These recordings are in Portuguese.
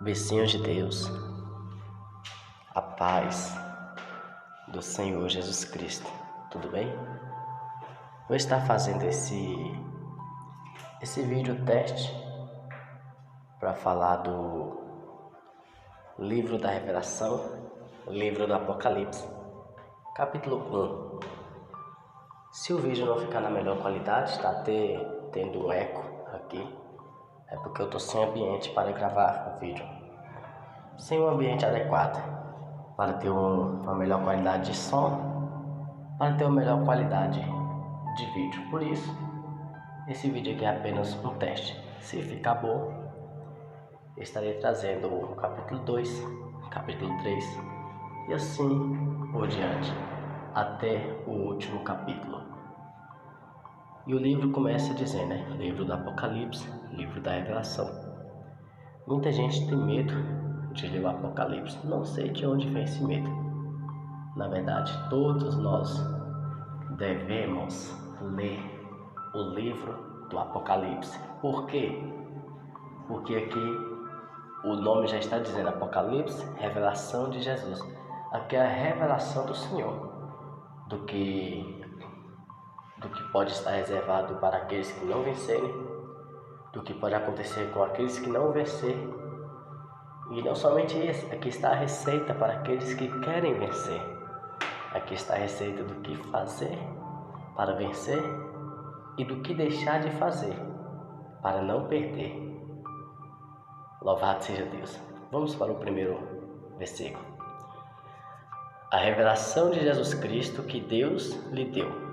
Vizinhos de Deus, a paz do Senhor Jesus Cristo, tudo bem? Vou estar fazendo esse vídeo teste para falar do livro da Revelação, o livro do Apocalipse, capítulo 1. Se o vídeo não ficar na melhor qualidade, está tendo um eco aqui, é porque eu estou sem ambiente para gravar o vídeo. Sem um ambiente adequado para ter uma melhor qualidade de som, para ter uma melhor qualidade de vídeo. Por isso, esse vídeo aqui é apenas um teste. Se ficar bom, eu estarei trazendo o capítulo 2, capítulo 3 e assim por diante, até o último capítulo. E o livro começa dizendo, né? Livro do Apocalipse, livro da Revelação. Muita gente tem medo de ler o Apocalipse. Não sei de onde vem esse medo. Na verdade, todos nós devemos ler o livro do Apocalipse. Por quê? Porque aqui o nome já está dizendo Apocalipse, revelação de Jesus. Aqui é a revelação do Senhor, do que pode estar reservado para aqueles que não vencerem, do que pode acontecer com aqueles que não vencerem. E não somente isso, aqui está a receita para aqueles que querem vencer. Aqui está a receita do que fazer para vencer e do que deixar de fazer para não perder. Louvado seja Deus. Vamos para o primeiro versículo. A revelação de Jesus Cristo que Deus lhe deu.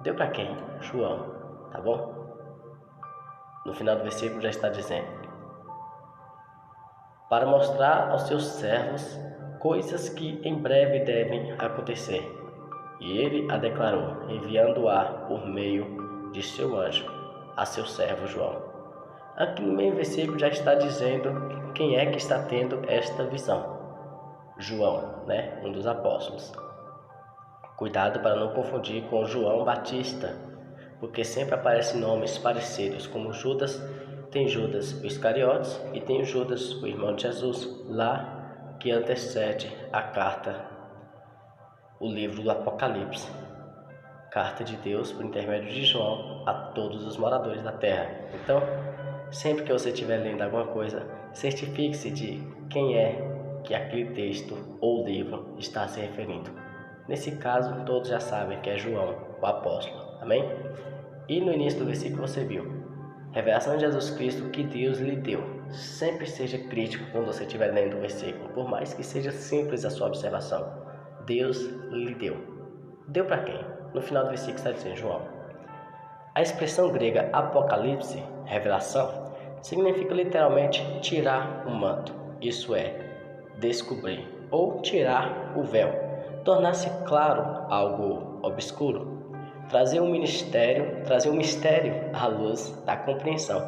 Deu para quem? João, tá bom? No final do versículo já está dizendo: para mostrar aos seus servos coisas que em breve devem acontecer. E ele a declarou, enviando-a por meio de seu anjo a seu servo João. Aqui no meio do versículo já está dizendo quem é que está tendo esta visão. João, né? Um dos apóstolos. Cuidado para não confundir com João Batista, porque sempre aparecem nomes parecidos, como Judas. Tem Judas o Iscariotes e tem Judas, o irmão de Jesus, lá que antecede a carta, o livro do Apocalipse. Carta de Deus por intermédio de João a todos os moradores da terra. Então, sempre que você estiver lendo alguma coisa, certifique-se de quem é que aquele texto ou livro está se referindo. Nesse caso, todos já sabem que é João, o apóstolo. Amém? E no início do versículo você viu: revelação de Jesus Cristo que Deus lhe deu. Sempre seja crítico quando você estiver lendo o versículo, por mais que seja simples a sua observação. Deus lhe deu. Deu para quem? No final do versículo está dizendo João. A expressão grega apocalipse, revelação, significa literalmente tirar o manto. Isso é, descobrir ou tirar o véu. Tornar-se claro algo obscuro. Trazer um mistério à luz da compreensão.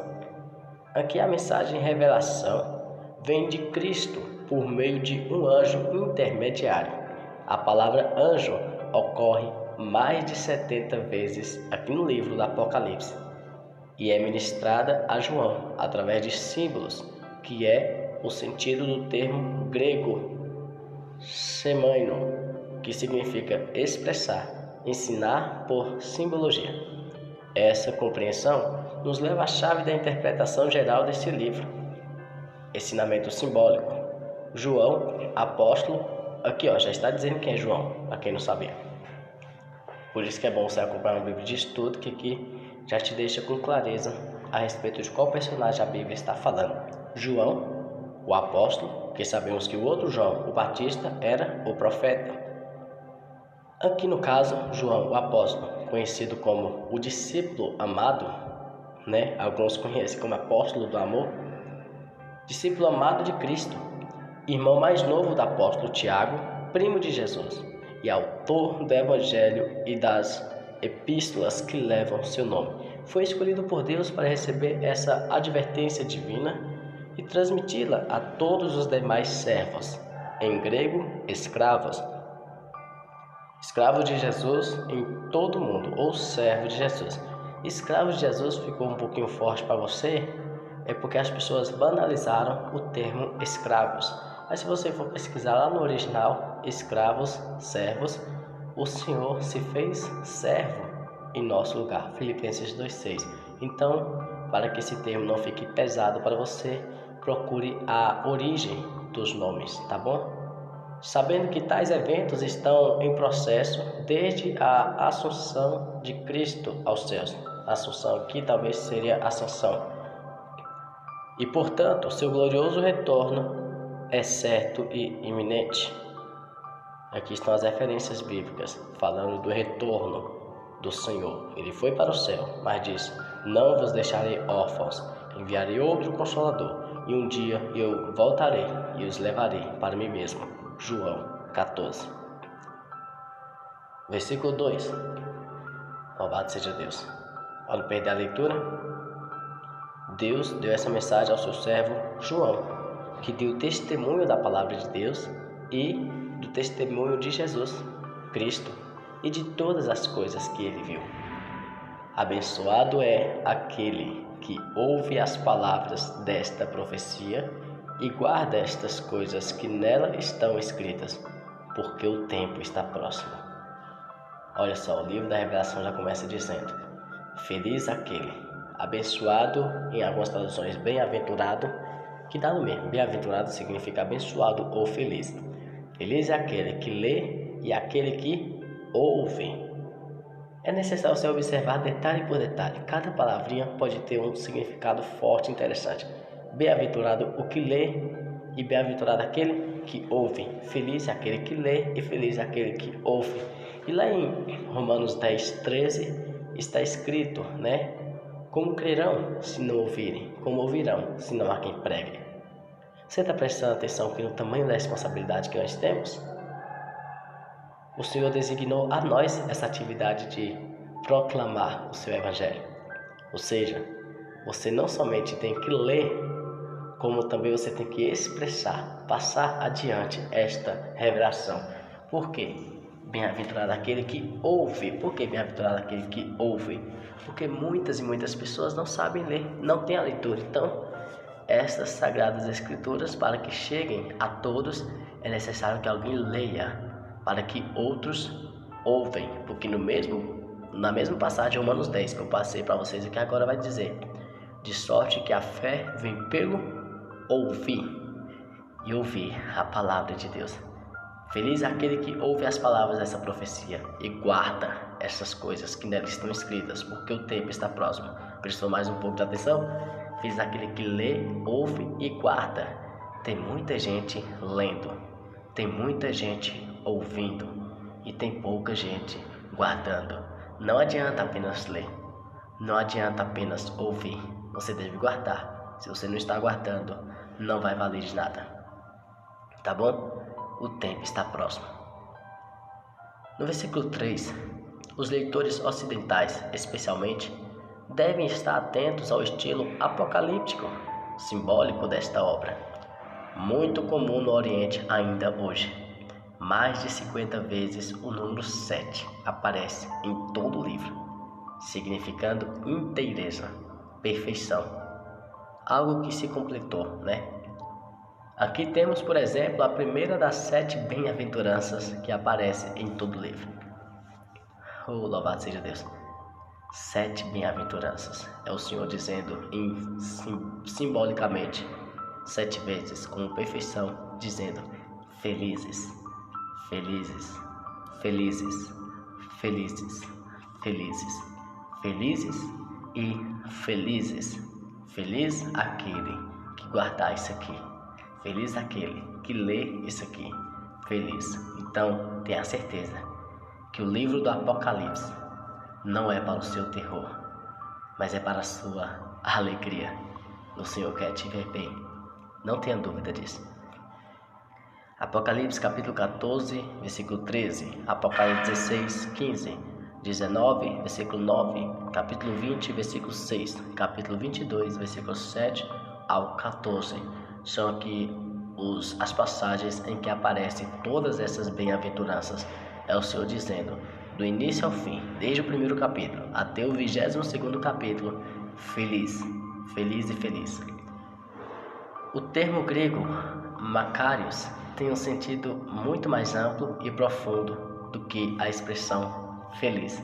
Aqui a mensagem revelação vem de Cristo por meio de um anjo intermediário. A palavra anjo ocorre mais de 70 vezes aqui no livro do Apocalipse e é ministrada a João através de símbolos, que é o sentido do termo grego semaino, que significa expressar, ensinar por simbologia. Essa compreensão nos leva à chave da interpretação geral desse livro. Ensinamento simbólico. João, apóstolo, aqui já está dizendo quem é João, para quem não sabia. Por isso que é bom você acompanhar uma Bíblia de estudo, que aqui já te deixa com clareza a respeito de qual personagem a Bíblia está falando. João, o apóstolo, que sabemos que o outro João, o Batista, era o profeta. Aqui no caso, João, o apóstolo, conhecido como o discípulo amado, né? Alguns conhecem como apóstolo do amor, discípulo amado de Cristo, irmão mais novo do apóstolo Tiago, primo de Jesus, e autor do Evangelho e das epístolas que levam seu nome. Foi escolhido por Deus para receber essa advertência divina e transmiti-la a todos os demais servos, em grego, escravos. Escravo de Jesus em todo o mundo, ou servo de Jesus. Escravo de Jesus ficou um pouquinho forte para você, é porque as pessoas banalizaram o termo escravos. Mas se você for pesquisar lá no original, escravos, servos, o Senhor se fez servo em nosso lugar. Filipenses 2,6. Então, para que esse termo não fique pesado para você, procure a origem dos nomes, tá bom? Sabendo que tais eventos estão em processo desde a assunção de Cristo aos céus. A assunção aqui talvez seria ascensão. E, portanto, seu glorioso retorno é certo e iminente. Aqui estão as referências bíblicas falando do retorno do Senhor. Ele foi para o céu, mas diz: não vos deixarei órfãos, enviarei outro Consolador, e um dia eu voltarei e os levarei para mim mesmo. João 14. Versículo 2. Louvado seja Deus. Para não perder a leitura, Deus deu essa mensagem ao seu servo João, que deu testemunho da palavra de Deus e do testemunho de Jesus Cristo e de todas as coisas que ele viu. Abençoado é aquele que ouve as palavras desta profecia e guarda estas coisas que nela estão escritas, porque o tempo está próximo. Olha só, o livro da Revelação já começa dizendo: feliz aquele, abençoado, em algumas traduções bem-aventurado, que dá no mesmo. Bem-aventurado significa abençoado ou feliz. Feliz é aquele que lê e aquele que ouve. É necessário você observar detalhe por detalhe. Cada palavrinha pode ter um significado forte e interessante. Bem-aventurado o que lê e bem-aventurado aquele que ouve. Feliz é aquele que lê e feliz é aquele que ouve. E lá em Romanos 10:13 está escrito, né? Como crerão se não ouvirem? Como ouvirão se não há quem pregue? Você está prestando atenção aqui no tamanho da responsabilidade que nós temos? O Senhor designou a nós essa atividade de proclamar o seu Evangelho. Ou seja, você não somente tem que ler, como também você tem que expressar, passar adiante esta revelação. Por quê? Bem-aventurado aquele que ouve. Por que bem-aventurado aquele que ouve? Porque muitas e muitas pessoas não sabem ler, não têm a leitura. Então, estas sagradas escrituras, para que cheguem a todos, é necessário que alguém leia, para que outros ouvem. Porque na mesma passagem, Romanos 10, que eu passei para vocês aqui agora, vai dizer: de sorte que a fé vem pelo ouvir, e ouvir a palavra de Deus. Feliz é aquele que ouve as palavras dessa profecia e guarda essas coisas que nela estão escritas, porque o tempo está próximo. Prestou mais um pouco de atenção? Feliz é aquele que lê, ouve e guarda. Tem muita gente lendo, tem muita gente ouvindo e tem pouca gente guardando. Não adianta apenas ler, não adianta apenas ouvir, você deve guardar. Se você não está guardando, não vai valer de nada. Tá bom? O tempo está próximo. No versículo 3, os leitores ocidentais, especialmente, devem estar atentos ao estilo apocalíptico, simbólico desta obra, muito comum no Oriente ainda hoje. Mais de 50 vezes o número 7 aparece em todo o livro, significando inteireza, perfeição, algo que se completou, né? Aqui temos, por exemplo, a primeira das 7 bem-aventuranças que aparece em todo o livro. Oh, louvado seja Deus! 7 bem-aventuranças. É o Senhor dizendo simbolicamente 7 vezes, com perfeição, dizendo: felizes, felizes, felizes, felizes, felizes, felizes e felizes. Feliz aquele que guardar isso aqui. Feliz aquele que lê isso aqui. Feliz. Então, tenha certeza que o livro do Apocalipse não é para o seu terror, mas é para a sua alegria. O Senhor quer te ver bem. Não tenha dúvida disso. Apocalipse capítulo 14, versículo 13. Apocalipse 16, 15. 19, versículo 9. Capítulo 20, versículo 6. Capítulo 22, versículo 7 ao 14. São aqui as passagens em que aparecem todas essas bem-aventuranças. É o Senhor dizendo, do início ao fim, desde o primeiro capítulo até o 22º capítulo: feliz, feliz e feliz. O termo grego Makarios tem um sentido muito mais amplo e profundo do que a expressão feliz.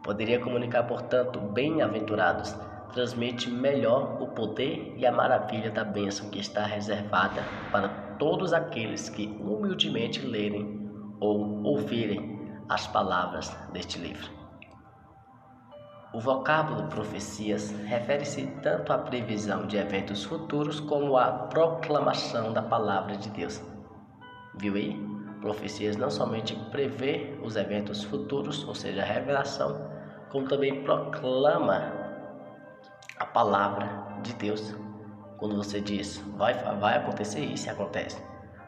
Poderia comunicar, portanto, bem-aventurados, transmite melhor o poder e a maravilha da bênção que está reservada para todos aqueles que humildemente lerem ou ouvirem as palavras deste livro. O vocábulo profecias refere-se tanto à previsão de eventos futuros como à proclamação da palavra de Deus. Viu aí? Profecias não somente prevê os eventos futuros, ou seja, a revelação, como também proclama a palavra de Deus. Quando você diz, vai acontecer isso, acontece.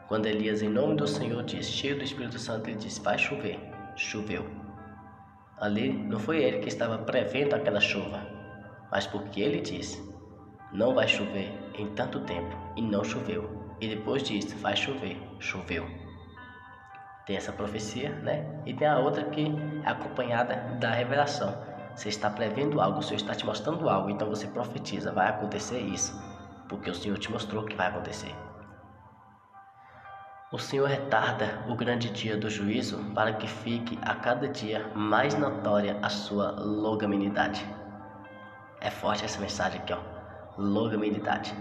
Quando Elias, em nome do Senhor, diz, cheio do Espírito Santo, ele diz, vai chover, choveu. Ali não foi ele que estava prevendo aquela chuva, mas porque ele disse, não vai chover em tanto tempo, e não choveu. E depois disse, vai chover, choveu. Tem essa profecia, né? E tem a outra que é acompanhada da revelação. Você está prevendo algo, o Senhor está te mostrando algo, então você profetiza, vai acontecer isso, porque o Senhor te mostrou que vai acontecer. O Senhor retarda o grande dia do juízo para que fique a cada dia mais notória a sua longanimidade. É forte essa mensagem aqui, ó. Longanimidade.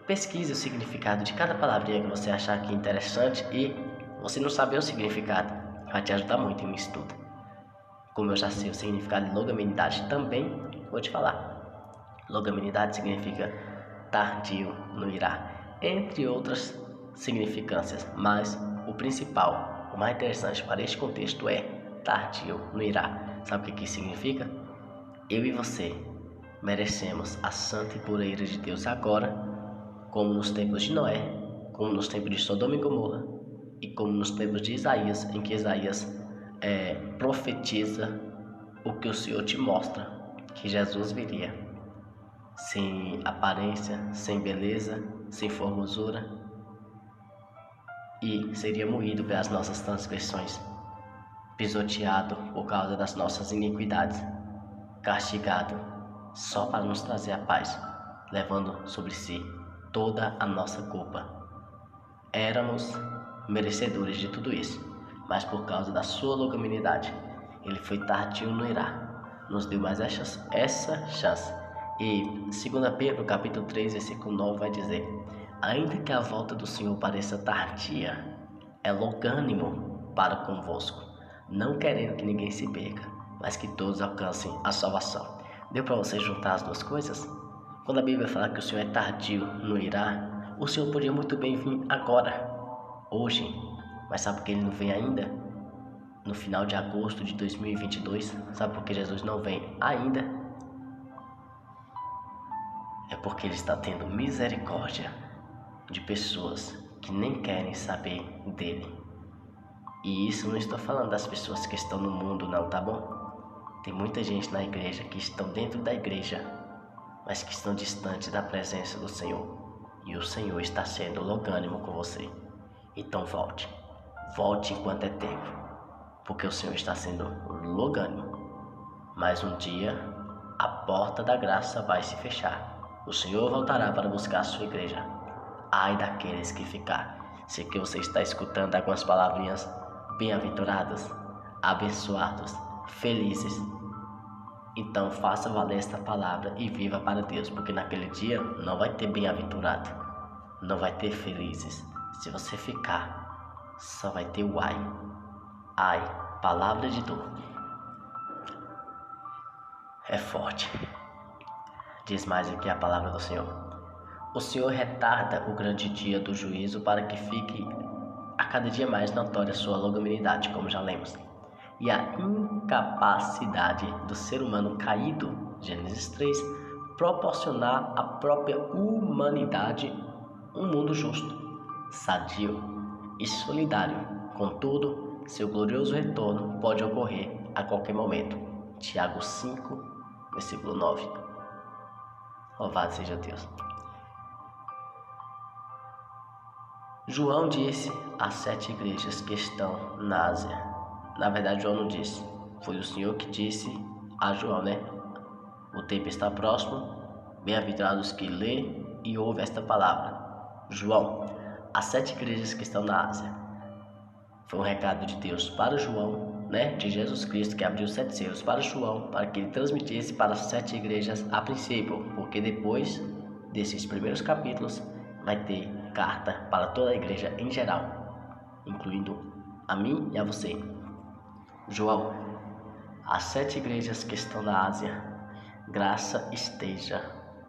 Pesquise o significado de cada palavrinha que você achar aqui interessante e você não saber o significado, vai te ajudar muito em um estudo. Como eu já sei o significado de longanimidade, também vou te falar. Longanimidade significa tardio no irá, entre outras significâncias, mas o principal, o mais interessante para este contexto é tardio no irá. Sabe o que significa? Eu e você merecemos a santa e pura ira de Deus agora, como nos tempos de Noé, como nos tempos de Sodoma e Gomorra e como nos tempos de Isaías, em que Isaías profetiza o que o Senhor te mostra, que Jesus viria sem aparência, sem beleza, sem formosura, e seria moído pelas nossas transgressões, pisoteado por causa das nossas iniquidades, castigado só para nos trazer a paz, levando sobre si toda a nossa culpa. Éramos merecedores de tudo isso, mas por causa da sua longanimidade, ele foi tardio no irá, nos deu mais essa chance. E 2 Pedro capítulo 3, versículo 9 vai dizer, ainda que a volta do Senhor pareça tardia, é longânimo para convosco, não querendo que ninguém se perca, mas que todos alcancem a salvação. Deu para você juntar as duas coisas? Quando a Bíblia fala que o Senhor é tardio no irá, o Senhor podia muito bem vir agora, hoje, mas sabe por que ele não vem ainda? No final de agosto de 2022, sabe por que Jesus não vem ainda? É porque ele está tendo misericórdia de pessoas que nem querem saber dele. E isso não estou falando das pessoas que estão no mundo não, tá bom? Tem muita gente na igreja que estão dentro da igreja, mas que estão distantes da presença do Senhor. E o Senhor está sendo longânimo com você. Então volte enquanto é tempo, porque o Senhor está sendo longânimo. Mas um dia a porta da graça vai se fechar. O Senhor voltará para buscar a sua igreja. Ai daqueles que ficar. Sei que você está escutando algumas palavrinhas bem-aventuradas, abençoados, felizes. Então faça valer esta palavra e viva para Deus, porque naquele dia não vai ter bem-aventurado, não vai ter felizes. Se você ficar, só vai ter o ai. Ai, palavra de dor. É forte. Diz mais aqui a palavra do Senhor. O Senhor retarda o grande dia do juízo para que fique a cada dia mais notória a sua longanimidade, como já lemos, e a incapacidade do ser humano caído, Gênesis 3, proporcionar à própria humanidade um mundo justo, sadio e solidário. Contudo, seu glorioso retorno pode ocorrer a qualquer momento. Tiago 5, versículo 9. Louvado seja Deus. João disse às 7 igrejas que estão na Ásia. Na verdade, João não disse. Foi o Senhor que disse a João, né? O tempo está próximo. Bem-aventurados que lê e ouve esta palavra. João, as 7 igrejas que estão na Ásia. Foi um recado de Deus para João, de Jesus Cristo, que abriu os 7 selos para João, para que ele transmitisse para as 7 igrejas a princípio, porque depois desses primeiros capítulos vai ter carta para toda a igreja em geral, incluindo a mim e a você. João, as 7 igrejas que estão na Ásia, graça esteja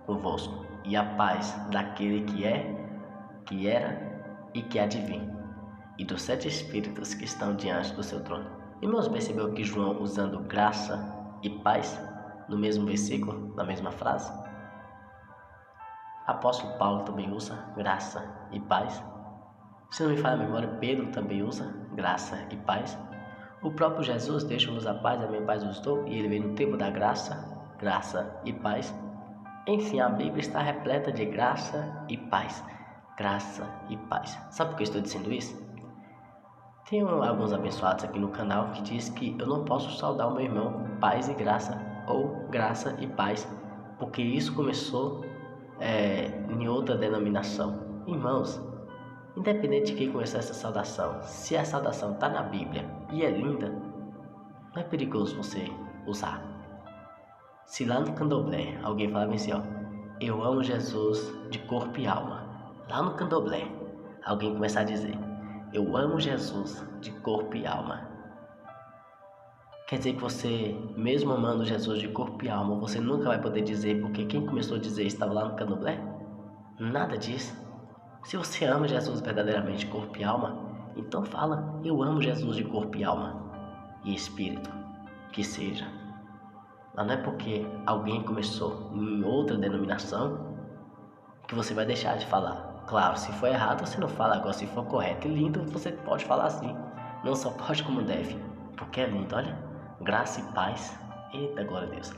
convosco e a paz daquele que é, que era e que há de vir, e dos 7 espíritos que estão diante do seu trono. Irmãos, percebeu que João usando graça e paz no mesmo versículo, na mesma frase? Apóstolo Paulo também usa graça e paz. Se não me falha a memória, Pedro também usa graça e paz. O próprio Jesus deixa-nos a paz, a minha paz vos dou, e ele veio no tempo da graça, graça e paz. Enfim, a Bíblia está repleta de graça e paz. Graça e paz. Sabe por que eu estou dizendo isso? Tem alguns abençoados aqui no canal que diz que eu não posso saudar o meu irmão com paz e graça, ou graça e paz, porque isso começou em outra denominação. Irmãos, independente de quem começou essa saudação, se a saudação está na Bíblia e é linda, não é perigoso você usar. Se lá no candomblé alguém falava assim, eu amo Jesus de corpo e alma, lá no candomblé alguém começar a dizer, eu amo Jesus de corpo e alma, quer dizer que você, mesmo amando Jesus de corpo e alma, você nunca vai poder dizer porque quem começou a dizer estava lá no candomblé? Nada disso. Se você ama Jesus verdadeiramente de corpo e alma, então fala, eu amo Jesus de corpo e alma e espírito, que seja. Mas não é porque alguém começou em outra denominação que você vai deixar de falar. Claro, se for errado você não fala, agora se for correto e lindo você pode falar assim. Não só pode como deve, porque é lindo, olha. Graça e paz. Eita, glória a Deus.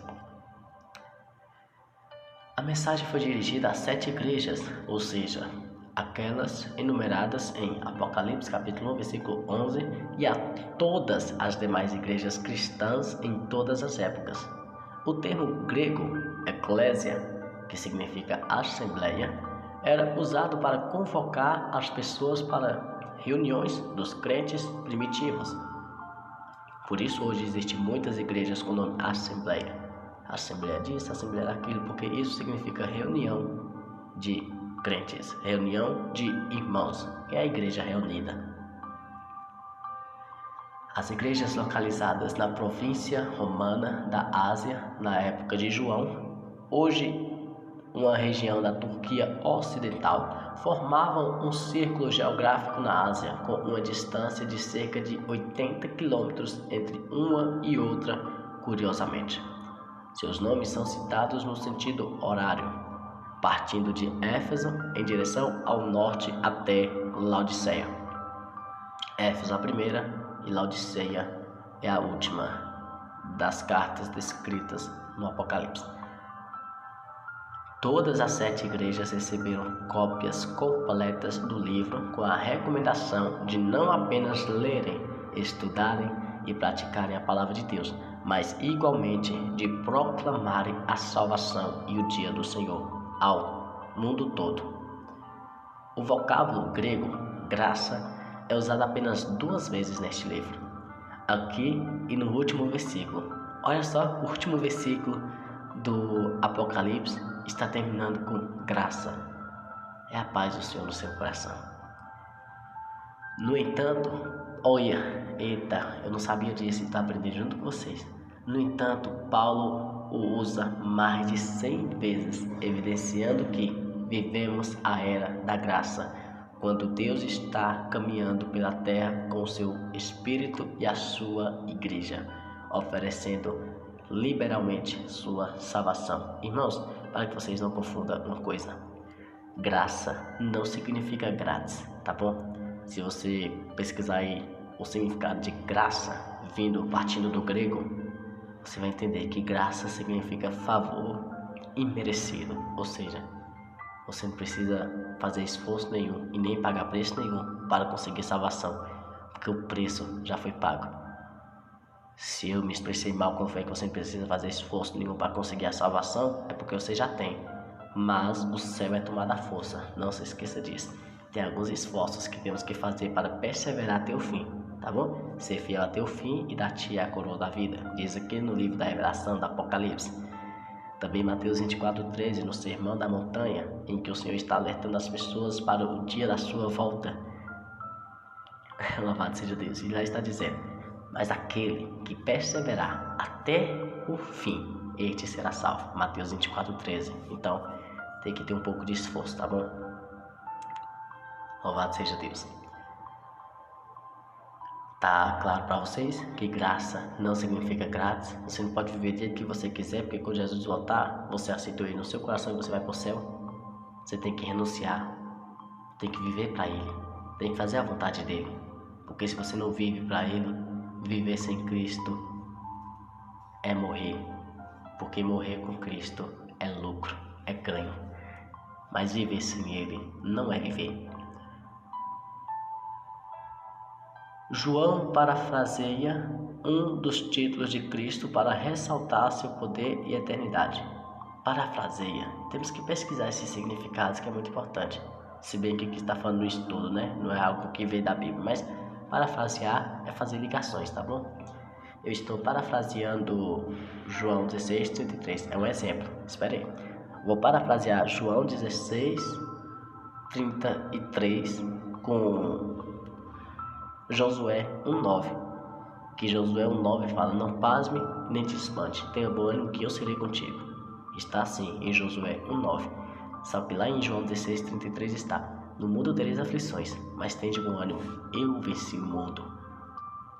A mensagem foi dirigida às 7 igrejas, ou seja, aquelas enumeradas em Apocalipse capítulo 1, versículo 11, e a todas as demais igrejas cristãs em todas as épocas. O termo grego, eclésia, que significa assembleia, era usado para convocar as pessoas para reuniões dos crentes primitivos. Por isso hoje existem muitas igrejas com o nome Assembleia. Assembleia disso, Assembleia daquilo, porque isso significa reunião de crentes, reunião de irmãos, que é a igreja reunida. As igrejas localizadas na província romana da Ásia, na época de João, hoje uma região da Turquia ocidental, formavam um círculo geográfico na Ásia, com uma distância de cerca de 80 quilômetros entre uma e outra, curiosamente. Seus nomes são citados no sentido horário, partindo de Éfeso em direção ao norte até Laodiceia. Éfeso a primeira e Laodiceia é a última das cartas descritas no Apocalipse. Todas as 7 igrejas receberam cópias completas do livro com a recomendação de não apenas lerem, estudarem e praticarem a palavra de Deus, mas igualmente de proclamarem a salvação e o dia do Senhor ao mundo todo. O vocábulo grego, graça, é usado apenas 2 vezes neste livro, aqui e no último versículo. Olha só, o último versículo do Apocalipse está terminando com graça. É a paz do Senhor no seu coração. No entanto, eu não sabia disso e estou aprendendo junto com vocês. No entanto, Paulo o usa mais de 100 vezes, evidenciando que vivemos a era da graça, quando Deus está caminhando pela terra com o seu Espírito e a sua igreja, oferecendo liberalmente sua salvação. Irmãos, para que vocês não confundam uma coisa, graça não significa grátis, tá bom? Se você pesquisar aí o significado de graça, partindo do grego, você vai entender que graça significa favor imerecido, ou seja, você não precisa fazer esforço nenhum e nem pagar preço nenhum para conseguir salvação, porque o preço já foi pago. Se eu me expressei mal quando foi que você não precisa fazer esforço nenhum para conseguir a salvação, é porque você já tem. mas o céu é tomado à força, não se esqueça disso. Tem alguns esforços que temos que fazer para perseverar até o fim, tá bom? Ser fiel até o fim e dar-te a coroa da vida, diz aqui no livro da Revelação, do Apocalipse. Também Mateus 24:13, no Sermão da Montanha, em que o Senhor está alertando as pessoas para o dia da sua volta. Louvado seja Deus. E lá está dizendo: mas aquele que perseverar até o fim, este será salvo. Mateus 24:13. Então, tem que ter um pouco de esforço, tá bom? Louvado seja Deus. Tá claro para vocês que graça não significa grátis. Você não pode viver do jeito que você quiser, porque quando Jesus voltar, você aceitou Ele no seu coração e você vai para o céu. Você tem que renunciar, tem que viver para Ele, tem que fazer a vontade dEle. Porque se você não vive para Ele, viver sem Cristo é morrer. Porque morrer com Cristo é lucro, é ganho. Mas viver sem Ele não é viver. João parafraseia um dos títulos de Cristo para ressaltar seu poder e eternidade. Parafraseia. Temos que pesquisar esses significados, que é muito importante. Se bem que aqui está falando no estudo, né? Não é algo que veio da Bíblia, mas parafrasear é fazer ligações, tá bom? Eu estou parafraseando João 16:33. É um exemplo. Espera aí. Vou parafrasear João 16:33 com Josué 1:9, que Josué 1:9 fala: não pasme nem te espante, tenha bom ânimo que eu serei contigo. Está assim em Josué 1:9. Só que lá em João 16:33 está: no mundo tereis aflições, mas tende bom ânimo, eu venci o mundo.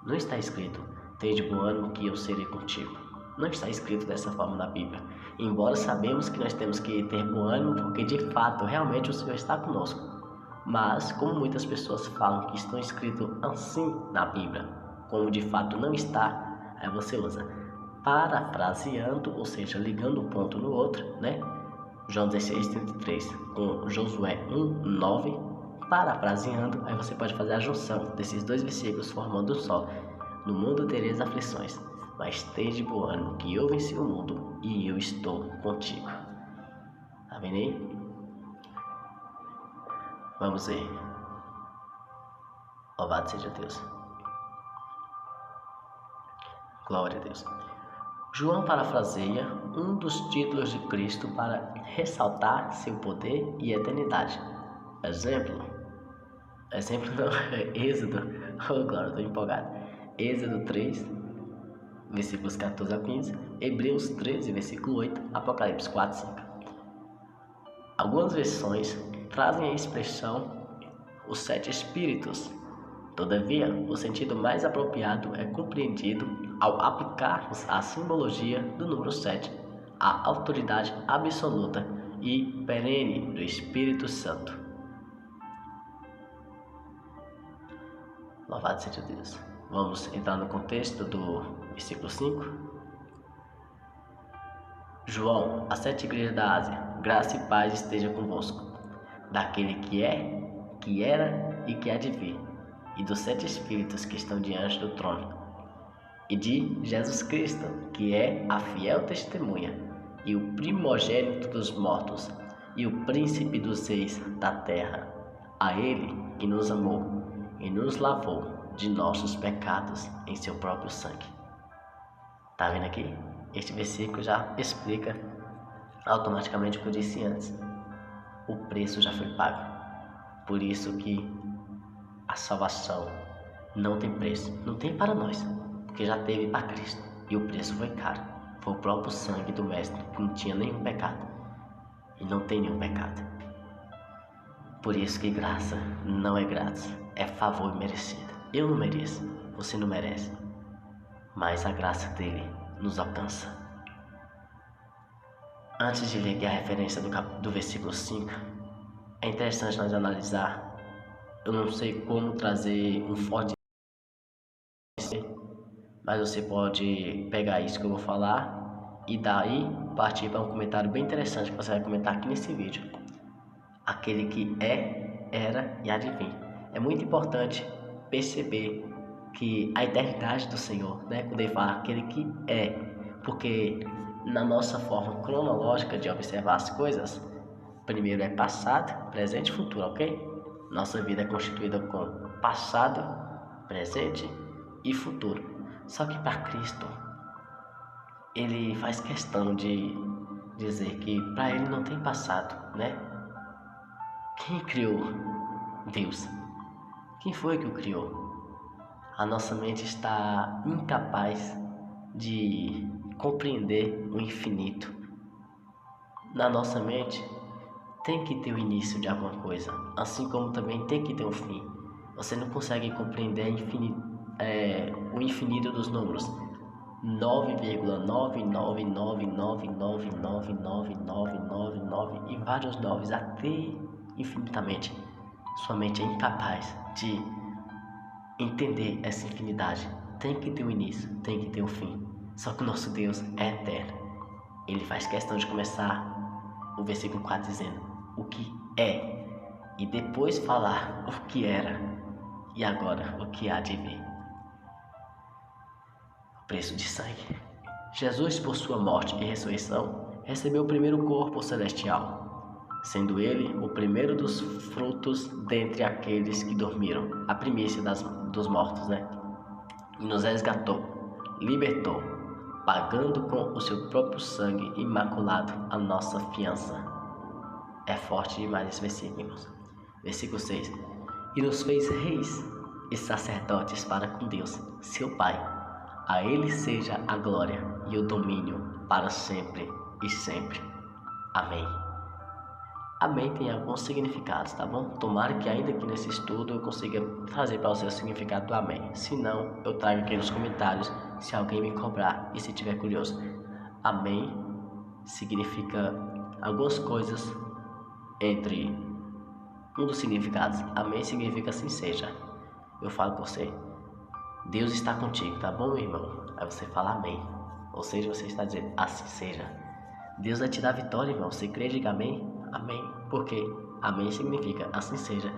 Não está escrito: tende bom ânimo que eu serei contigo. Não está escrito dessa forma na Bíblia. Embora sabemos que nós temos que ter bom ânimo, porque de fato, realmente o Senhor está conosco. Mas, como muitas pessoas falam que estão escrito assim na Bíblia, como de fato não está, aí você usa parafraseando, ou seja, ligando um ponto no outro, né? João 16:33 com Josué 1:9, parafraseando, aí você pode fazer a junção desses dois versículos formando um só. No mundo tereis aflições, mas tende bom ânimo que eu venci o mundo e eu estou contigo. Tá vendo aí? Vamos ver. Louvado seja Deus. Glória a Deus. João parafraseia um dos títulos de Cristo para ressaltar seu poder e eternidade. Exemplo não, é Êxodo. Oh, glória, estou empolgado. Êxodo 3, versículos 14 a 15. Hebreus 13, versículo 8. Apocalipse 4, 5. Algumas versões trazem a expressão os 7 espíritos. Todavia, o sentido mais apropriado é compreendido ao aplicarmos a simbologia do número 7, a autoridade absoluta e perene do Espírito Santo. Louvado seja Deus. Vamos entrar no contexto do versículo 5. João, às 7 igrejas da Ásia, graça e paz esteja convosco. Daquele que é, que era e que há de vir, e dos 7 espíritos que estão diante do trono, e de Jesus Cristo, que é a fiel testemunha, e o primogênito dos mortos, e o príncipe dos reis da terra, a Ele que nos amou e nos lavou de nossos pecados em seu próprio sangue. Tá vendo aqui? Este versículo já explica automaticamente o que eu disse antes. O preço já foi pago. Por isso que a salvação não tem preço. Não tem para nós, porque já teve para Cristo. E o preço foi caro. Foi o próprio sangue do Mestre, que não tinha nenhum pecado. E não tem nenhum pecado. Por isso que graça não é grátis. É favor merecido. Eu não mereço. Você não merece. Mas a graça dele nos alcança. Antes de ler aqui a referência do versículo 5, é interessante nós analisar. Eu não sei como trazer um forte, mas você pode pegar isso que eu vou falar e daí partir para um comentário bem interessante que você vai comentar aqui nesse vídeo. Aquele que é, era e há de vir. É muito importante perceber que a eternidade do Senhor, né, quando ele fala aquele que é, porque na nossa forma cronológica de observar as coisas, Primeiro é passado, presente e futuro, ok? Nossa vida é constituída com passado, presente e futuro. Só que para Cristo, ele faz questão de dizer que para ele não tem passado, né? Quem criou Deus? Quem foi que o criou? A nossa mente está incapaz de compreender o infinito. Na nossa mente tem que ter o início de alguma coisa, assim como também tem que ter um fim. Você não consegue compreender o infinito dos números. 9,99999999999 e vários noves até infinitamente. Sua mente é incapaz de entender essa infinidade. Tem que ter um início, tem que ter um fim. Só que o nosso Deus é eterno. Ele faz questão de começar o versículo 4 dizendo o que é e depois falar o que era e agora o que há de vir. O preço de sangue. Jesus, por sua morte e ressurreição, recebeu o primeiro corpo celestial, sendo ele o primeiro dos frutos dentre aqueles que dormiram, a primícia dos mortos, né? E nos resgatou, libertou, pagando com o seu próprio sangue imaculado a nossa fiança. É forte demais esse versículo, irmãos. Versículo 6. E nos fez reis e sacerdotes para com Deus, seu Pai. A ele seja a glória e o domínio para sempre e sempre. Amém. Amém tem alguns significados, tá bom? Tomara que ainda aqui nesse estudo eu consiga trazer para você o significado do amém. Se não, eu trago aqui nos comentários se alguém me cobrar e se tiver curioso. Amém significa algumas coisas entre um dos significados. Amém significa assim seja. Eu falo com você, Deus está contigo, tá bom, meu irmão? Aí você fala amém. Ou seja, você está dizendo assim seja. Deus vai te dar vitória, irmão. Você crê, diga amém? Amém. Por quê? Amém significa assim seja.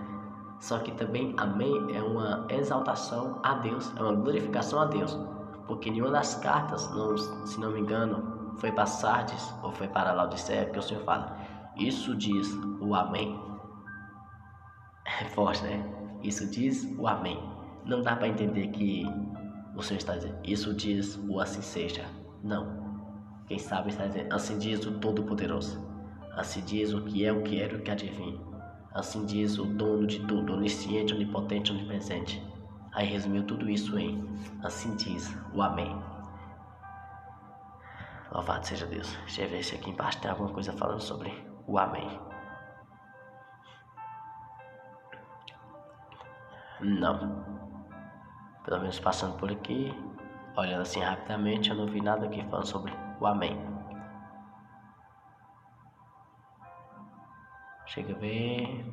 Só que também amém é uma exaltação a Deus, é uma glorificação a Deus. Porque nenhuma das cartas, se não me engano, foi para Sardes ou foi para Laodiceia, que o Senhor fala, isso diz o amém. É forte, né? Isso diz o amém. Não dá para entender que o Senhor está dizendo, isso diz o assim seja. Não. Quem sabe está dizendo, assim diz o Todo-Poderoso. Assim diz o que é, o que era e o que há de vir. Assim diz o dono de tudo, onisciente, onipotente, onipresente. Aí resumiu tudo isso em assim diz o amém. Louvado seja Deus. Deixa eu ver se aqui embaixo tem alguma coisa falando sobre o amém. Não. Pelo menos passando por aqui, olhando assim rapidamente, eu não vi nada aqui falando sobre o amém. Chega a ver.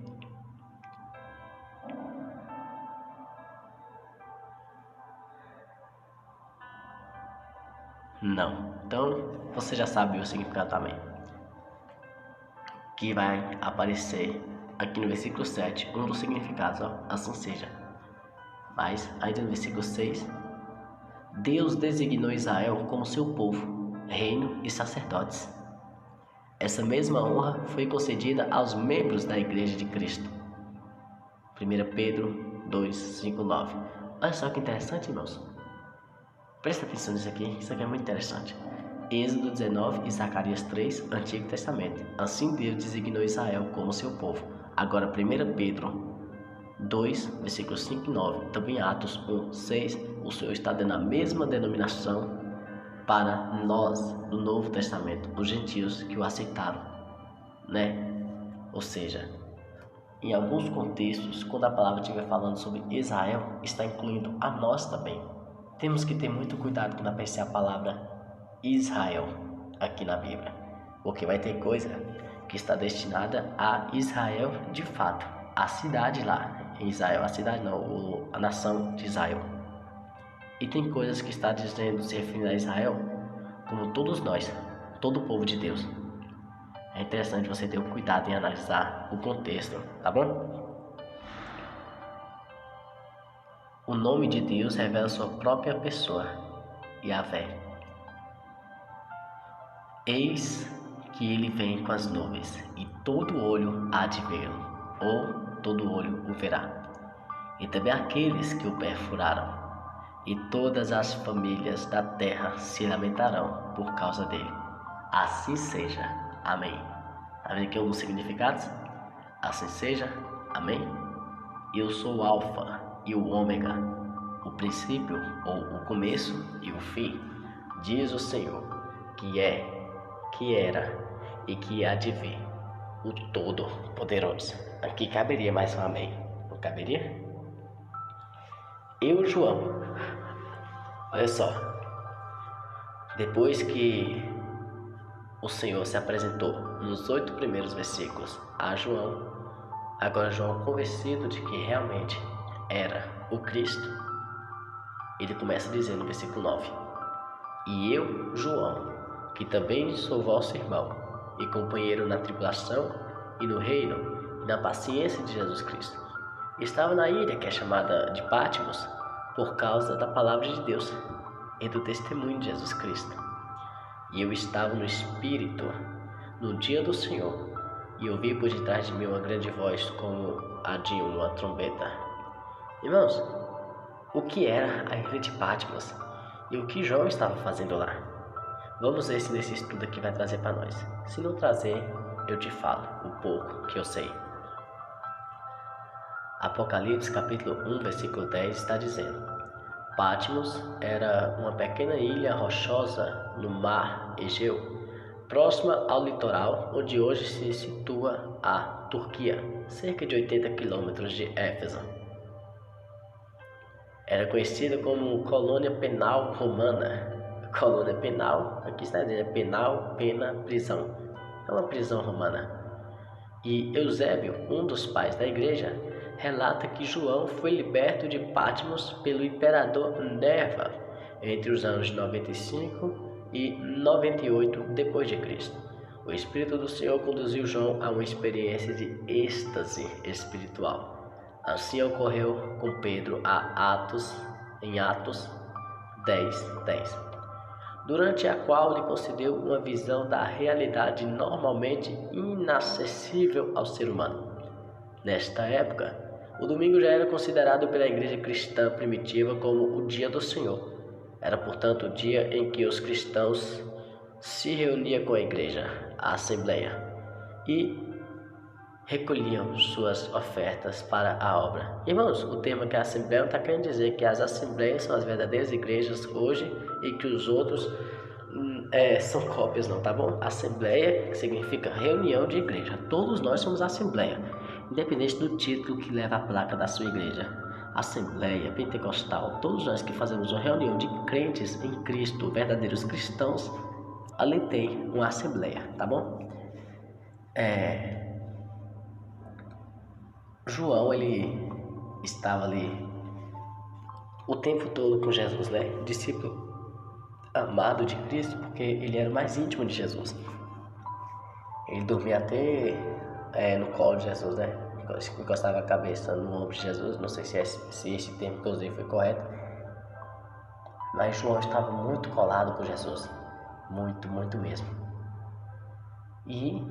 Não. Então, você já sabe o significado também. Que vai aparecer aqui no versículo 7, um dos significados, ó, assim seja. Mas, ainda no versículo 6, Deus designou Israel como seu povo, reino e sacerdotes. Essa mesma honra foi concedida aos membros da Igreja de Cristo. 1 Pedro 2, 5, 9. Olha só que interessante, irmãos. Presta atenção nisso aqui, isso aqui é muito interessante. Êxodo 19 e Zacarias 3, Antigo Testamento. Assim Deus designou Israel como seu povo. Agora 1 Pedro 2, versículos 5 e 9. Também Atos 1, 6. O Senhor está dando a mesma denominação para nós do Novo Testamento, os gentios que o aceitaram, né? Ou seja, em alguns contextos, quando a palavra estiver falando sobre Israel, está incluindo a nós também. Temos que ter muito cuidado quando aparecer a palavra Israel aqui na Bíblia, porque vai ter coisa que está destinada a Israel de fato, a cidade lá em Israel, a cidade não, a nação de Israel. E tem coisas que está dizendo, se referindo a Israel, como todos nós, todo o povo de Deus. É interessante você ter o cuidado em analisar o contexto, tá bom? O nome de Deus revela sua própria pessoa, Yahvé. Eis que ele vem com as nuvens, e todo olho há de vê-lo, ou todo olho o verá. E também aqueles que o perfuraram, e todas as famílias da terra se lamentarão por causa dele. Assim seja. Amém. Está vendo aqui alguns significados? Assim seja. Amém. Eu sou o Alfa e o Ômega, o princípio ou o começo e o fim, diz o Senhor, que é, que era e que há de vir, o Todo-Poderoso. Aqui caberia mais um amém. Não caberia? Eu, João, olha só, depois que o Senhor se apresentou nos 8 primeiros versículos a João, agora João, convencido de que realmente era o Cristo, ele começa a dizer no versículo 9: E eu, João, que também sou vosso irmão e companheiro na tribulação e no reino e na paciência de Jesus Cristo, estava na ilha que é chamada de Patmos por causa da palavra de Deus e do testemunho de Jesus Cristo. E eu estava no Espírito no dia do Senhor, e ouvi por detrás de mim uma grande voz como a de uma trombeta. Irmãos, o que era a ilha de Patmos e o que João estava fazendo lá? Vamos ver se nesse estudo aqui vai trazer para nós. Se não trazer, eu te falo o pouco que eu sei. Apocalipse capítulo 1, versículo 10 está dizendo: Patmos era uma pequena ilha rochosa no mar Egeu, próxima ao litoral onde hoje se situa a Turquia, cerca de 80 quilômetros de Éfeso. Era conhecida como colônia penal romana. Colônia penal, aqui está dizendo penal, pena, prisão. É uma prisão romana. E Eusébio, um dos pais da igreja, relata que João foi liberto de Patmos pelo imperador Nerva entre os anos 95 e 98 d.C. O Espírito do Senhor conduziu João a uma experiência de êxtase espiritual. Assim ocorreu com Pedro em Atos 10:10, durante a qual lhe concedeu uma visão da realidade normalmente inacessível ao ser humano. Nesta época, o domingo já era considerado pela igreja cristã primitiva como o dia do Senhor. Era, portanto, o dia em que os cristãos se reuniam com a igreja, a assembleia, e recolhiam suas ofertas para a obra. Irmãos, o termo que é assembleia não está querendo dizer que as assembleias são as verdadeiras igrejas hoje e que os outros são cópias, não, tá bom? Assembleia significa reunião de igreja. Todos nós somos assembleia, independente do título que leva a placa da sua igreja. Assembleia, pentecostal, todos nós que fazemos uma reunião de crentes em Cristo, verdadeiros cristãos, ali tem uma assembleia, tá bom? João, ele estava ali o tempo todo com Jesus, né? Discípulo amado de Cristo, porque ele era o mais íntimo de Jesus. Ele dormia até no colo de Jesus, né? Encostava a cabeça no ombro de Jesus. Não sei se esse termo que eu usei foi correto, mas João estava muito colado com Jesus, muito, muito mesmo. E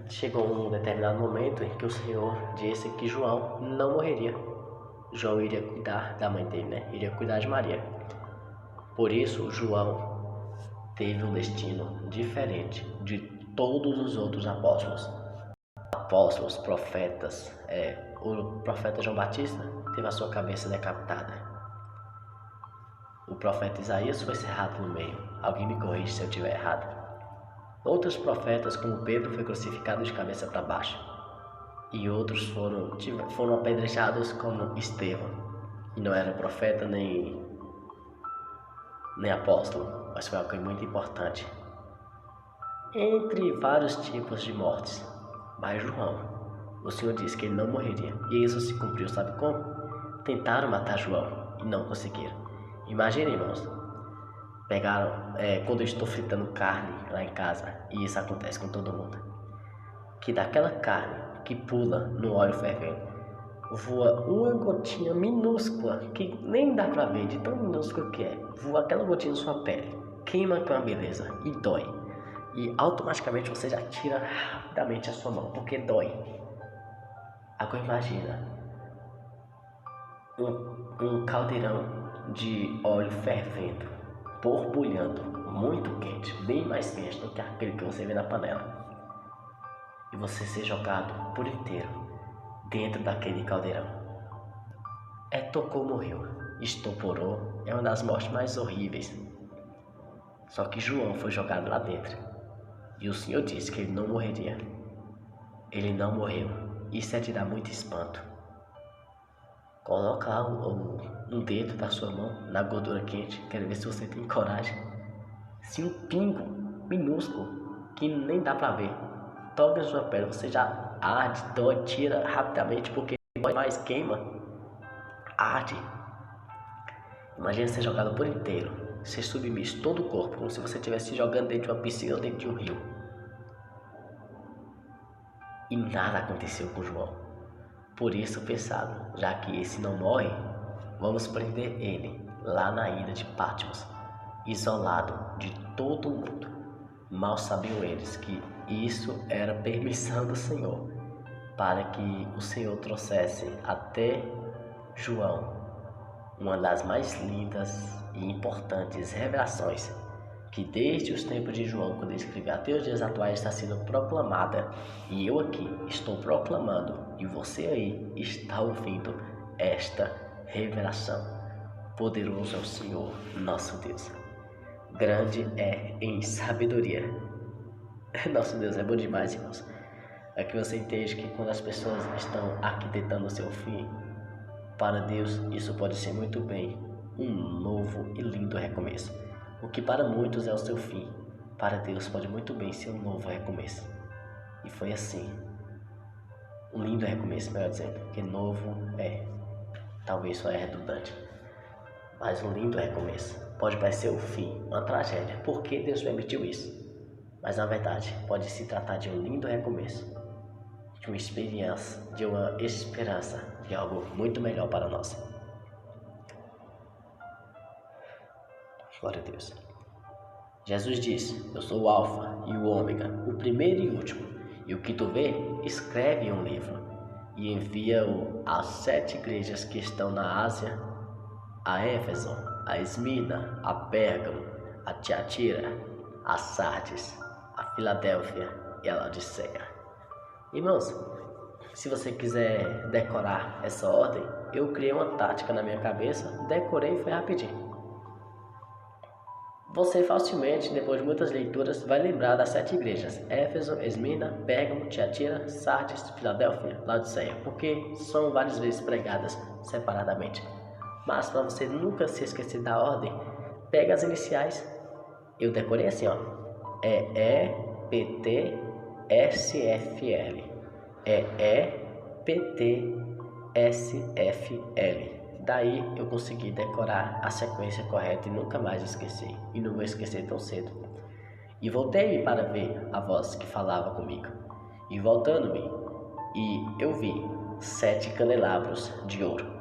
chegou um determinado momento em que o Senhor disse que João não morreria. João iria cuidar da mãe dele, né? Iria cuidar de Maria. Por isso, João teve um destino diferente de todos os outros apóstolos. Profetas. O profeta João Batista teve a sua cabeça decapitada. O profeta Isaías foi cerrado no meio. Alguém me corrige se eu estiver errado. Outros profetas, como Pedro, foi crucificado de cabeça para baixo. E outros foram apedrejados, como Estevão, que não era profeta nem apóstolo, mas foi algo muito importante. Entre vários tipos de mortes, mas João, o Senhor disse que ele não morreria. E isso se cumpriu, sabe como? Tentaram matar João e não conseguiram. Imagina, irmãos, pegaram, quando eu estou fritando carne lá em casa, e isso acontece com todo mundo, que daquela carne que pula no óleo fervendo, voa uma gotinha minúscula, que nem dá pra ver de tão minúscula que é, voa aquela gotinha na sua pele, queima com uma beleza e dói. e automaticamente você já tira rapidamente a sua mão, porque dói. Agora imagina um caldeirão de óleo fervendo, borbulhando, muito quente, bem mais quente do que aquele que você vê na panela, e você ser jogado por inteiro dentro daquele caldeirão. Tocou, morreu. Estuporou, é uma das mortes mais horríveis. Só que João foi jogado lá dentro, e o Senhor disse que ele não morreria. Ele não morreu. Isso é te dar muito espanto. Coloca lá um dedo da sua mão na gordura quente. Quero ver se você tem coragem. Se um pingo minúsculo, que nem dá pra ver, toca a sua pele, você já arde, dói, tira rapidamente, porque dói mais, queima, arde. Imagina ser jogado por inteiro, ser submisso todo o corpo, como se você estivesse jogando dentro de uma piscina ou dentro de um rio. E nada aconteceu com João. Por isso pensaram, já que esse não morre, vamos prender ele lá na ilha de Patmos, isolado de todo mundo. Mal sabiam eles que isso era permissão do Senhor, para que o Senhor trouxesse até João uma das mais lindas e importantes revelações que desde os tempos de João, quando ele escreveu até os dias atuais, está sendo proclamada, e eu aqui estou proclamando, e você aí está ouvindo esta revelação. Poderoso é o Senhor, nosso Deus. Grande é em sabedoria. Nosso Deus é bom demais, irmãos. É que você entende que quando as pessoas estão arquitetando o seu fim, para Deus isso pode ser muito bem um novo e lindo recomeço. O que para muitos é o seu fim, para Deus pode muito bem ser um novo recomeço. E foi assim. Um lindo recomeço, melhor dizendo, porque novo talvez só é redundante. Mas um lindo recomeço. Pode parecer o fim, uma tragédia. Por que Deus permitiu isso? Mas na verdade, pode se tratar de um lindo recomeço, de uma experiência, de uma esperança, de algo muito melhor para nós. Glória a Deus. Jesus disse, eu sou o Alfa e o Ômega, o primeiro e o último. E o que tu vê, escreve em um livro e envia-o às 7 igrejas que estão na Ásia, a Éfeso, a Esmirna, a Pérgamo, a Tiatira, a Sardes, a Filadélfia e a Laodiceia. Irmãos, se você quiser decorar essa ordem, eu criei uma tática na minha cabeça, decorei e foi rapidinho. Você facilmente, depois de muitas leituras, vai lembrar das 7 igrejas: Éfeso, Esmirna, Pérgamo, Tiatira, Sardes, Filadélfia, Laodiceia, porque são várias vezes pregadas separadamente. Mas para você nunca se esquecer da ordem, pega as iniciais. Eu decorei assim, ó. EEPTSFL. EEPTSFL. Daí eu consegui decorar a sequência correta e nunca mais esqueci. E não vou esquecer tão cedo. E voltei-me para ver a voz que falava comigo. E voltando-me, e eu vi 7 candelabros de ouro.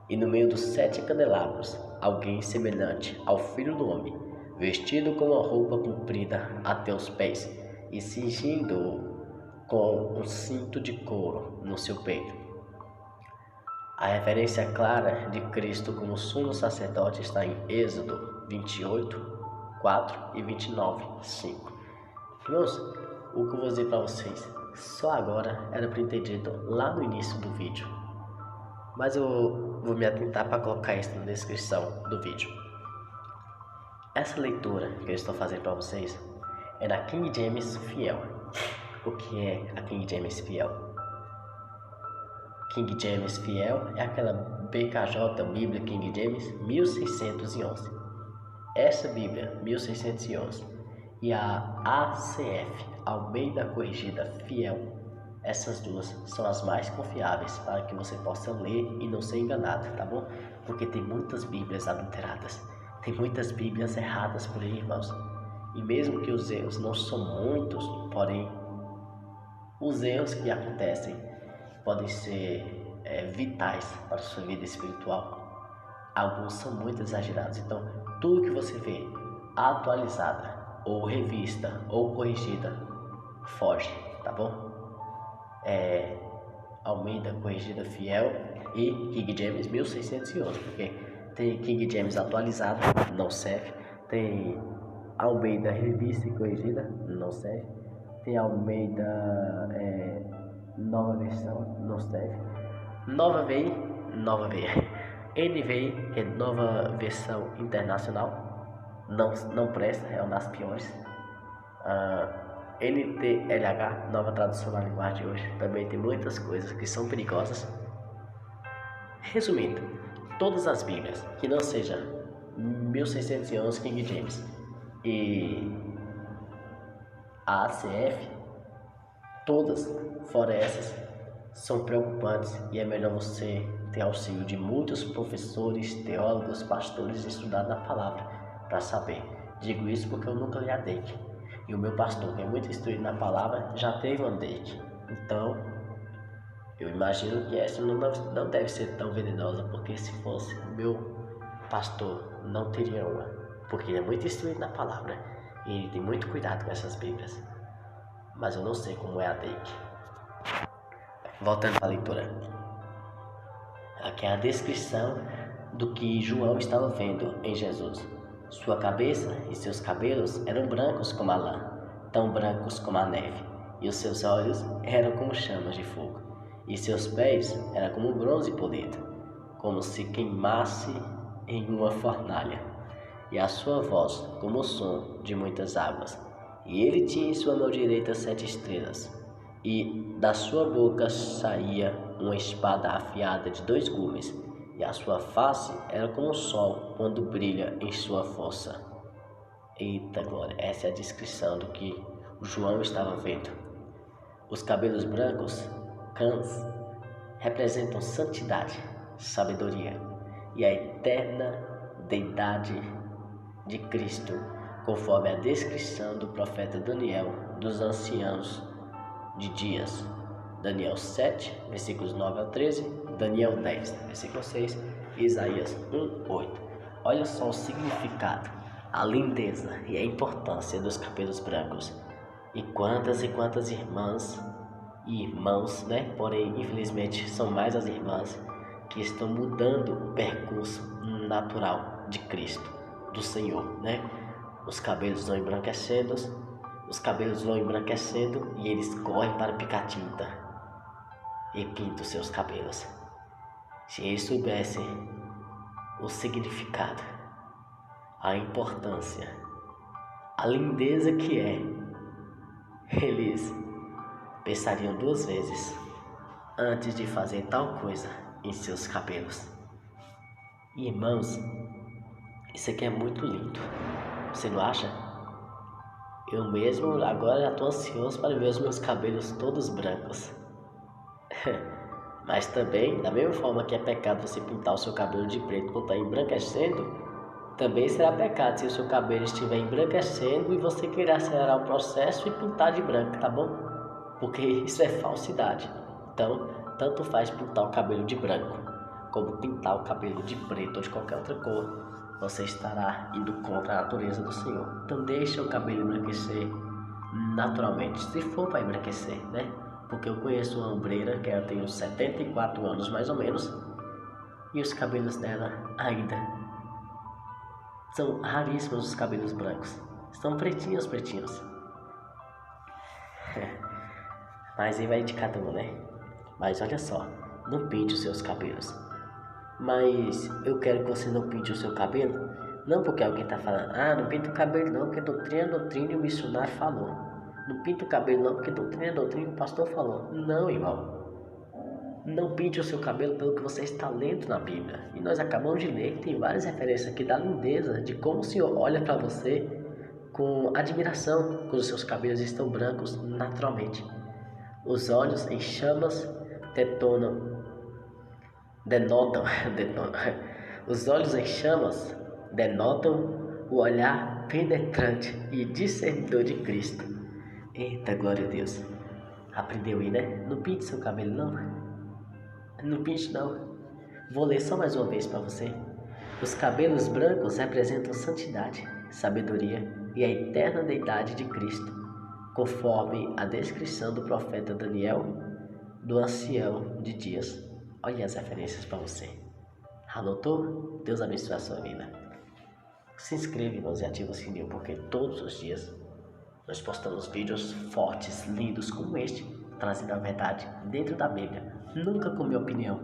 E no meio dos 7 candelabros, alguém semelhante ao Filho do Homem, vestido com uma roupa comprida até os pés, e cingindo-o com um cinto de couro no seu peito. A referência clara de Cristo como sumo sacerdote está em Êxodo 28, 4 e 29, 5. Irmãos, o que eu vou dizer para vocês, só agora era para ter dito lá no início do vídeo. Mas eu vou me atentar para colocar isso na descrição do vídeo. Essa leitura que eu estou fazendo para vocês é da King James Fiel. O que é a King James Fiel? King James Fiel é aquela BKJ, Bíblia King James 1611. Essa Bíblia 1611 e a ACF, Almeida Corrigida Fiel, essas duas são as mais confiáveis para que você possa ler e não ser enganado, tá bom? Porque tem muitas Bíblias adulteradas, tem muitas Bíblias erradas por aí, irmãos. E mesmo que os erros não são muitos, porém, os erros que acontecem podem ser vitais para a sua vida espiritual. Alguns são muito exagerados. Então, tudo que você vê atualizada ou revista, ou corrigida, foge, tá bom? Almeida Corrigida Fiel e King James 1611, porque tem King James atualizado, não serve. Tem Almeida Revista e Corrigida, não serve. Tem Almeida Nova Versão, não serve. Nova VI, NVI, que é Nova Versão Internacional, não presta, é uma das piores. NTLH, Nova Tradução da Linguagem de hoje, também tem muitas coisas que são perigosas. Resumindo, todas as Bíblias que não sejam 1611 King James e a ACF, todas, fora essas, são preocupantes e é melhor você ter auxílio de muitos professores, teólogos, pastores e estudar na palavra para saber. Digo isso porque eu nunca li a DEIC. E o meu pastor, que é muito instruído na palavra, já teve uma DEIC. Então, eu imagino que essa não deve ser tão venenosa, porque se fosse o meu pastor, não teria uma. Porque ele é muito instruído na palavra e ele tem muito cuidado com essas Bíblias. Mas eu não sei como é a DEIC. Voltando à leitura. Aqui é a descrição do que João estava vendo em Jesus. Sua cabeça e seus cabelos eram brancos como a lã, tão brancos como a neve, e os seus olhos eram como chamas de fogo, e seus pés eram como bronze polido, como se queimasse em uma fornalha, e a sua voz como o som de muitas águas. E ele tinha em sua mão direita 7 estrelas, e da sua boca saía uma espada afiada de 2 gumes, e a sua face era como o sol quando brilha em sua força. Eita glória, essa é a descrição do que o João estava vendo. Os cabelos brancos, cãs, representam santidade, sabedoria e a eterna deidade de Cristo, conforme a descrição do profeta Daniel dos anciãos de dias. Daniel 7, versículos 9 ao 13, Daniel 10, versículo 6 e Isaías 1, 8. Olha só o significado, a lindeza e a importância dos cabelos brancos. E quantas irmãs e irmãos, né? Porém, infelizmente, são mais as irmãs que estão mudando o percurso natural de Cristo, do Senhor, né? Os cabelos vão embranquecendo, e eles correm para picar tinta e pintam seus cabelos. Se eles soubessem o significado, a importância, a lindeza que é, eles pensariam 2 vezes antes de fazer tal coisa em seus cabelos. Irmãos, isso aqui é muito lindo, você não acha? Eu mesmo agora já estou ansioso para ver os meus cabelos todos brancos. Mas também, da mesma forma que é pecado você pintar o seu cabelo de preto quando está embranquecendo, também será pecado se o seu cabelo estiver embranquecendo e você querer acelerar o processo e pintar de branco, tá bom? Porque isso é falsidade. Então, tanto faz pintar o cabelo de branco, como pintar o cabelo de preto ou de qualquer outra cor. Você estará indo contra a natureza do Senhor. Então deixa o cabelo embranquecer naturalmente, se for para embranquecer, né? Porque eu conheço uma ombreira que ela tem uns 74 anos mais ou menos, e os cabelos dela ainda são raríssimos, os cabelos brancos. São pretinhos. Mas aí vai de cada um, né? Mas olha só, não pinte os seus cabelos. Mas eu quero que você não pinte o seu cabelo, não porque alguém está falando, não pinta o cabelo não, porque doutrina e o missionário falou. Não pinta o cabelo não, porque doutrina e o pastor falou. Não, irmão. Não pinte o seu cabelo pelo que você está lendo na Bíblia. E nós acabamos de ler, tem várias referências aqui da lindeza, de como o Senhor olha para você com admiração, quando os seus cabelos estão brancos naturalmente. Os olhos em chamas denotam. Os olhos em chamas denotam o olhar penetrante e discernidor de Cristo. Eita, glória a Deus. Aprendeu aí, né? Não pinte seu cabelo, não. Não pinte, não. Vou ler só mais uma vez para você. Os cabelos brancos representam santidade, sabedoria e a eterna deidade de Cristo, conforme a descrição do profeta Daniel, do ancião de dias. Olha as referências para você. Anotou? Deus abençoe a sua vida. Se inscreve-nos e ativa o sininho, porque todos os dias nós postamos vídeos fortes, lindos como este, trazendo a verdade dentro da Bíblia. Nunca com minha opinião,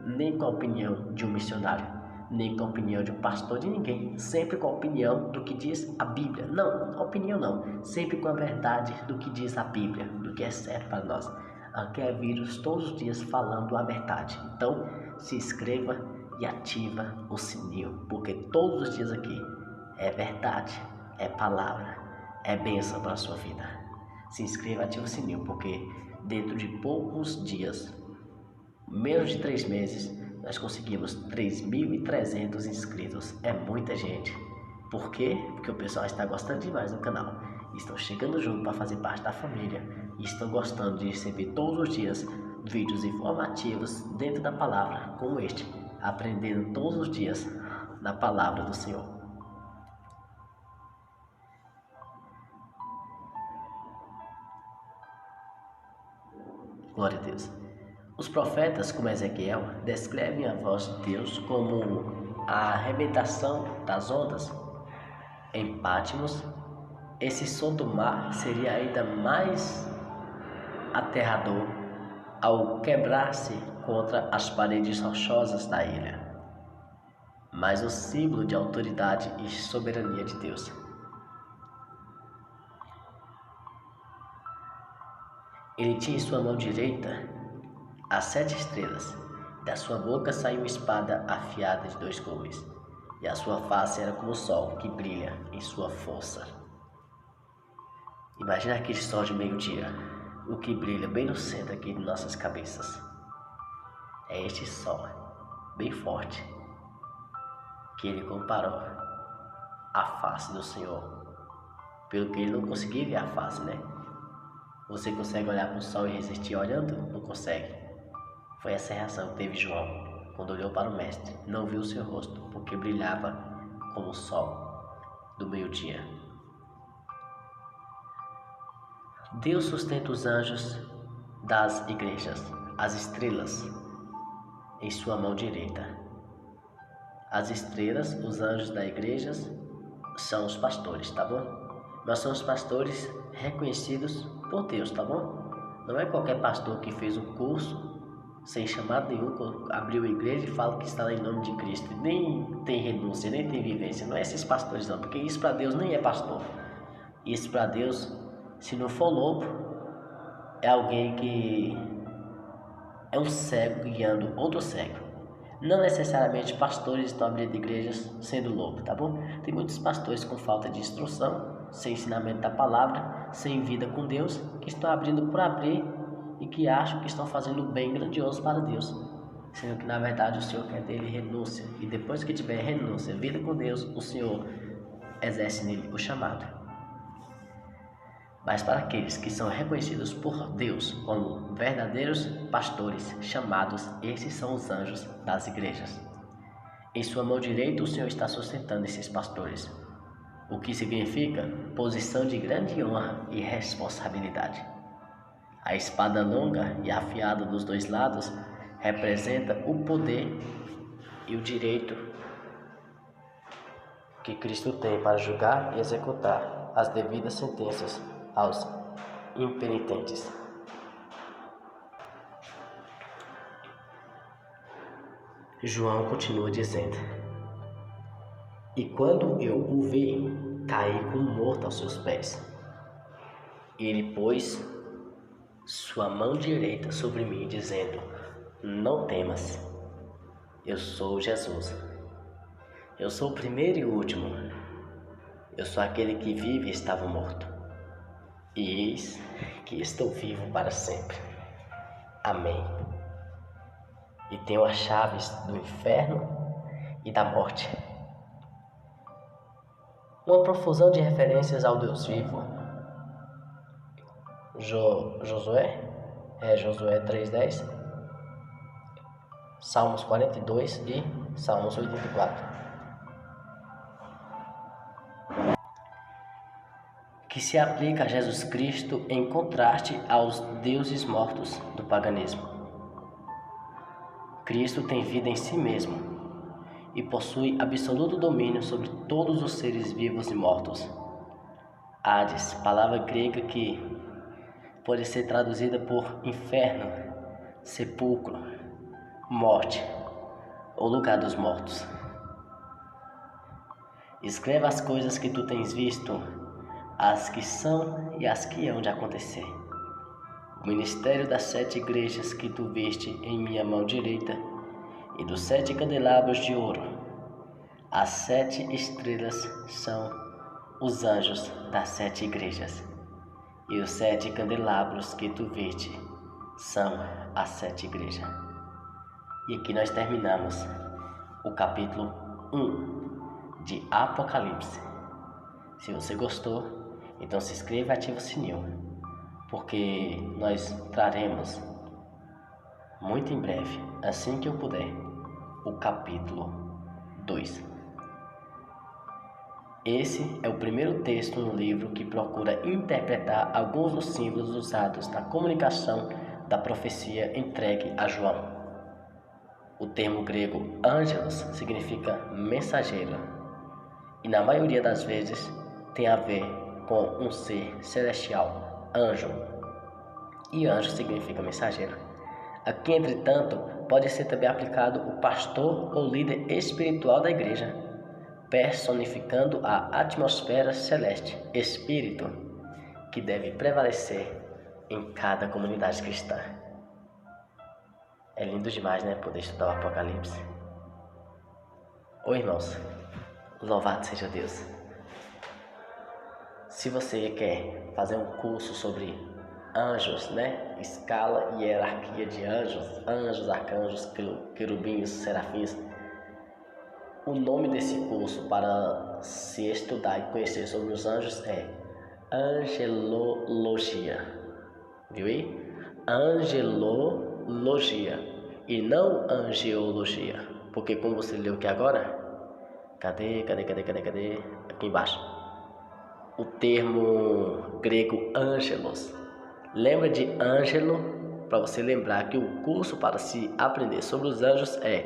nem com a opinião de um missionário, nem com a opinião de um pastor, de ninguém. Sempre com a opinião do que diz a Bíblia. Não, a opinião não. Sempre com a verdade do que diz a Bíblia, do que é certo para nós. Aqui é vídeos todos os dias falando a verdade. Então, se inscreva e ativa o sininho, porque todos os dias aqui é verdade, é palavra, é bênção para a sua vida. Se inscreva e ative o sininho, porque dentro de poucos dias, menos de 3 meses, nós conseguimos 3.300 inscritos. É muita gente. Por quê? Porque o pessoal está gostando demais do canal. Estão chegando junto para fazer parte da família. E estão gostando de receber todos os dias vídeos informativos dentro da palavra, como este. Aprendendo todos os dias na palavra do Senhor. Glória a Deus. Os profetas, como Ezequiel, descrevem a voz de Deus como a arrebentação das ondas. Em Patmos, esse som do mar seria ainda mais aterrador ao quebrar-se contra as paredes rochosas da ilha. Mas o símbolo de autoridade e soberania de Deus. Ele tinha em sua mão direita as 7 estrelas, da sua boca saiu uma espada afiada de 2 gumes, e a sua face era como o sol que brilha em sua força. Imagina aquele sol de meio-dia, o que brilha bem no centro aqui de nossas cabeças. É este sol, bem forte, que ele comparou à face do Senhor, pelo que ele não conseguia ver a face, né? Você consegue olhar para o sol e resistir olhando? Não consegue. Foi essa reação que teve João, quando olhou para o Mestre. Não viu o seu rosto, porque brilhava como o sol do meio-dia. Deus sustenta os anjos das igrejas, as estrelas, em sua mão direita. As estrelas, os anjos das igrejas, são os pastores, tá bom? Nós somos pastores reconhecidos por Deus, tá bom? Não é qualquer pastor que fez um curso sem chamado nenhum, abriu a igreja e fala que está em nome de Cristo. Nem tem renúncia, nem tem vivência. Não é esses pastores não, porque isso para Deus nem é pastor. Isso para Deus, se não for lobo, é alguém que é um cego guiando outro cego. Não necessariamente pastores estão abrindo igrejas sendo lobo, tá bom? Tem muitos pastores com falta de instrução, sem ensinamento da palavra, sem vida com Deus, que estão abrindo por abrir e que acham que estão fazendo um bem grandioso para Deus, sendo que na verdade o Senhor quer dele renúncia, e depois que tiver renúncia, vida com Deus, o Senhor exerce nele o chamado. Mas para aqueles que são reconhecidos por Deus como verdadeiros pastores chamados, esses são os anjos das igrejas. Em sua mão direita o Senhor está sustentando esses pastores, o que significa posição de grande honra e responsabilidade. A espada longa e afiada dos 2 lados representa o poder e o direito que Cristo tem para julgar e executar as devidas sentenças aos impenitentes. João continua dizendo: e quando eu o vi, caí como morto aos seus pés. Ele pôs sua mão direita sobre mim, dizendo: não temas, eu sou Jesus. Eu sou o primeiro e o último. Eu sou aquele que vive e estava morto, e eis que estou vivo para sempre. Amém. E tenho as chaves do inferno e da morte. Uma profusão de referências ao Deus vivo. Josué 3:10, Salmos 42 e Salmos 84. que se aplica a Jesus Cristo em contraste aos deuses mortos do paganismo. Cristo tem vida em si mesmo e possui absoluto domínio sobre todos os seres vivos e mortos. Hades, palavra grega que pode ser traduzida por inferno, sepulcro, morte ou lugar dos mortos. Escreva as coisas que tu tens visto, as que são e as que hão de acontecer. O ministério das 7 igrejas que tu viste em minha mão direita e dos 7 candelabros de ouro. As 7 estrelas são os anjos das 7 igrejas, e os 7 candelabros que tu viste são as 7 igrejas. E aqui nós terminamos o capítulo 1 de Apocalipse. Se você gostou, então se inscreva e ative o sininho, porque nós traremos muito em breve, assim que eu puder, o capítulo 2. Esse é o primeiro texto no livro que procura interpretar alguns dos símbolos usados na comunicação da profecia entregue a João. O termo grego ângelos significa mensageiro e na maioria das vezes tem a ver com um ser celestial, anjo, e anjo significa mensageiro. Aqui, entretanto, pode ser também aplicado o pastor ou líder espiritual da igreja, personificando a atmosfera celeste, espírito, que deve prevalecer em cada comunidade cristã. É lindo demais, né? Poder estudar o Apocalipse. Oi, irmãos. Louvado seja Deus. Se você quer fazer um curso sobre anjos, né? Escala e hierarquia de anjos, arcanjos, querubins, serafins. O nome desse curso para se estudar e conhecer sobre os anjos é Angelologia. Viu aí? Angelologia e não angeologia. Porque como você leu aqui agora, cadê? Aqui embaixo. O termo grego angelos. Lembra de ângelo? Para você lembrar que o curso para se aprender sobre os anjos é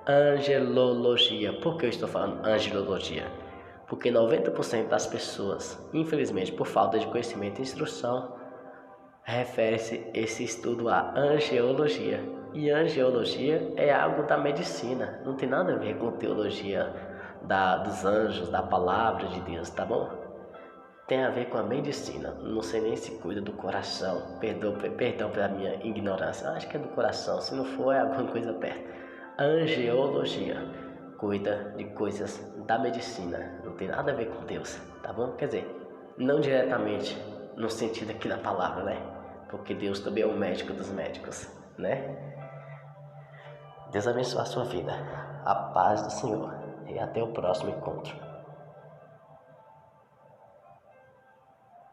angelologia. Por que eu estou falando angelologia? Porque 90% das pessoas, infelizmente, por falta de conhecimento e instrução, refere-se esse estudo à angeologia. E angeologia é algo da medicina, não tem nada a ver com teologia dos anjos, da palavra de Deus, tá bom? Tem a ver com a medicina. Não sei nem se cuida do coração. Perdão pela minha ignorância. Acho que é do coração. Se não for, é alguma coisa perto. Angeologia cuida de coisas da medicina. Não tem nada a ver com Deus, tá bom? Quer dizer, não diretamente no sentido aqui da palavra, né? Porque Deus também é o médico dos médicos, né? Deus abençoe a sua vida. A paz do Senhor. E até o próximo encontro.